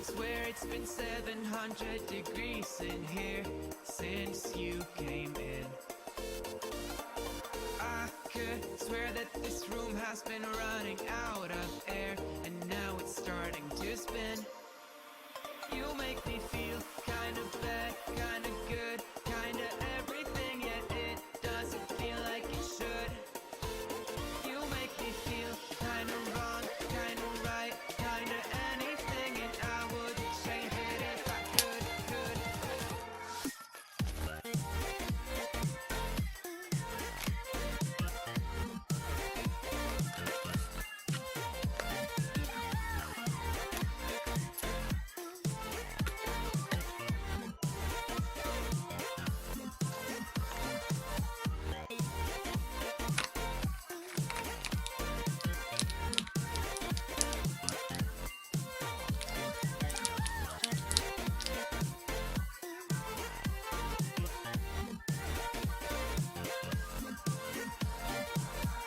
swear it's been 700 degrees in here since you came in. I could swear that this room has been running out of air, and now it's starting to spin. You make me feel kinda bad, kinda good, kinda everything, yet it doesn't feel like it should. You make me feel kinda wrong, kinda right, kinda anything, and I would change it if I could.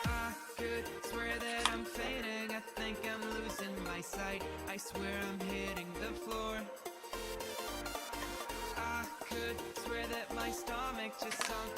I could swear that I'm fading, I think I'm losing my sight, I swear I'm hitting the floor. I could swear that my stomach just sunk